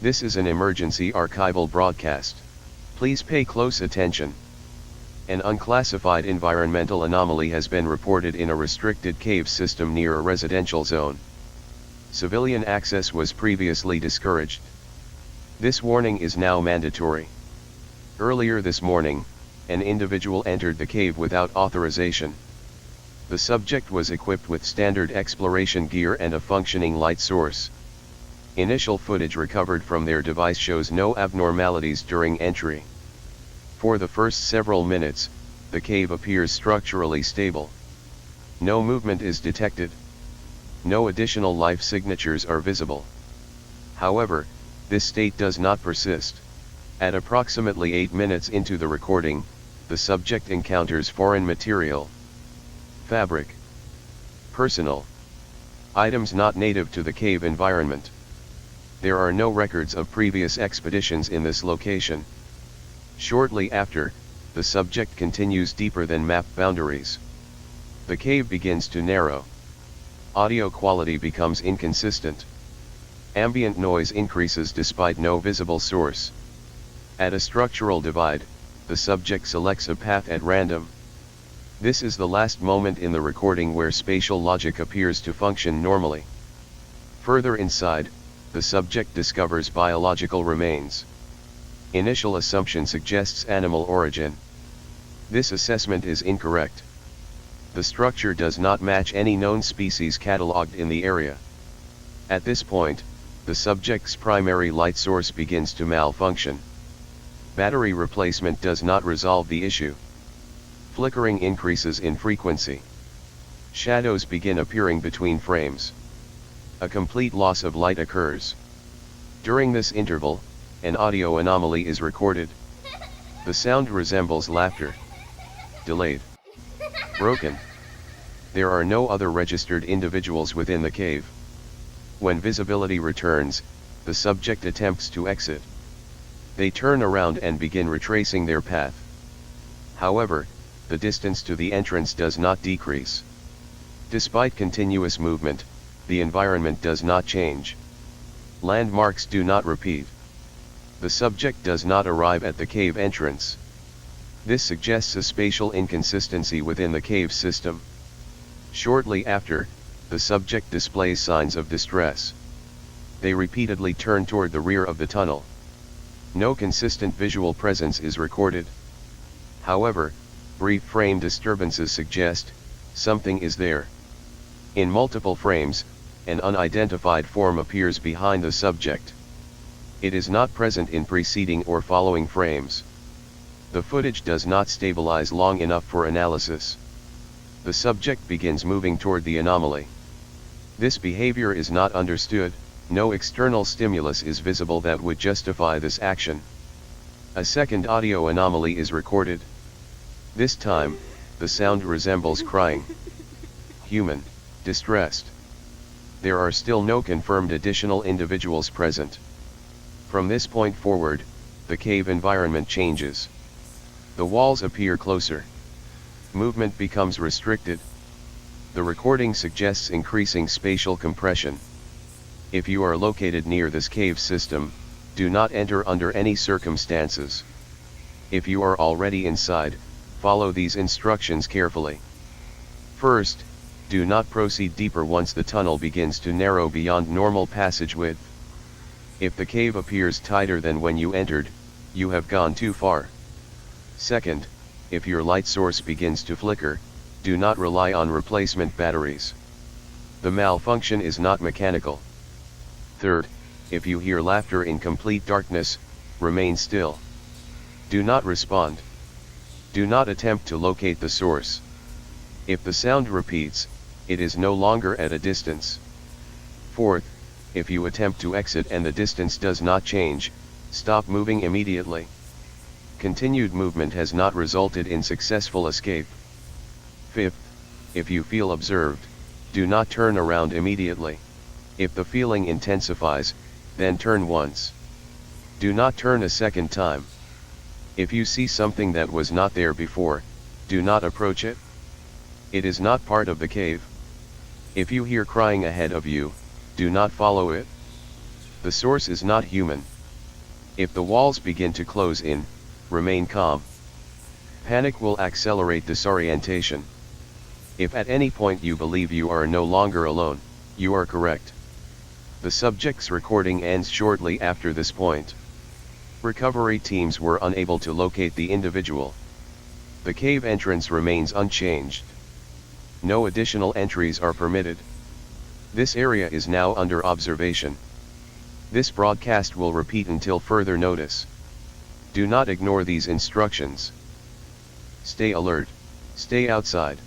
This is an emergency archival broadcast. Please pay close attention. An unclassified environmental anomaly has been reported in a restricted cave system near a residential zone. Civilian access was previously discouraged. This warning is now mandatory. Earlier this morning, an individual entered the cave without authorization. The subject was equipped with standard exploration gear and a functioning light source. Initial footage recovered from their device shows no abnormalities during entry. For the first several minutes, the cave appears structurally stable. No movement is detected. No additional life signatures are visible. However, this state does not persist. At approximately 8 minutes into the recording, the subject encounters foreign material. Fabric. Personal. Items not native to the cave environment. There are no records of previous expeditions in this location. Shortly after, the subject continues deeper than map boundaries. The cave begins to narrow. Audio quality becomes inconsistent. Ambient noise increases despite no visible source. At a structural divide, the subject selects a path at random. This is the last moment in the recording where spatial logic appears to function normally. Further inside, the subject discovers biological remains. Initial assumption suggests animal origin. This assessment is incorrect. The structure does not match any known species catalogued in the area. At this point, the subject's primary light source begins to malfunction. Battery replacement does not resolve the issue. Flickering increases in frequency. Shadows begin appearing between frames. A complete loss of light occurs. During this interval, an audio anomaly is recorded. The sound resembles laughter. Delayed. Broken. There are no other registered individuals within the cave. When visibility returns, the subject attempts to exit. They turn around and begin retracing their path. However, the distance to the entrance does not decrease. Despite continuous movement, the environment does not change. Landmarks do not repeat. The subject does not arrive at the cave entrance. This suggests a spatial inconsistency within the cave system. Shortly after, the subject displays signs of distress. They repeatedly turn toward the rear of the tunnel. No consistent visual presence is recorded. However, brief frame disturbances suggest something is there. In multiple frames, an unidentified form appears behind the subject. It is not present in preceding or following frames. The footage does not stabilize long enough for analysis. The subject begins moving toward the anomaly. This behavior is not understood. No external stimulus is visible that would justify this action. A second audio anomaly is recorded. This time, the sound resembles crying. Human, distressed. There are still no confirmed additional individuals present. From this point forward, the cave environment changes. The walls appear closer. Movement becomes restricted. The recording suggests increasing spatial compression. If you are located near this cave system, do not enter under any circumstances. If you are already inside, follow these instructions carefully. First, do not proceed deeper once the tunnel begins to narrow beyond normal passage width. If the cave appears tighter than when you entered, you have gone too far. Second, if your light source begins to flicker, do not rely on replacement batteries. The malfunction is not mechanical. Third, if you hear laughter in complete darkness, remain still. Do not respond. Do not attempt to locate the source. If the sound repeats, it is no longer at a distance. Fourth, if you attempt to exit and the distance does not change, stop moving immediately. Continued movement has not resulted in successful escape. Fifth, if you feel observed, do not turn around immediately. If the feeling intensifies, then turn once. Do not turn a second time. If you see something that was not there before, do not approach it. It is not part of the cave. If you hear crying ahead of you, do not follow it. The source is not human. If the walls begin to close in, remain calm. Panic will accelerate disorientation. If at any point you believe you are no longer alone, you are correct. The subject's recording ends shortly after this point. Recovery teams were unable to locate the individual. The cave entrance remains unchanged. No additional entries are permitted. This area is now under observation. This broadcast will repeat until further notice. Do not ignore these instructions. Stay alert, stay outside.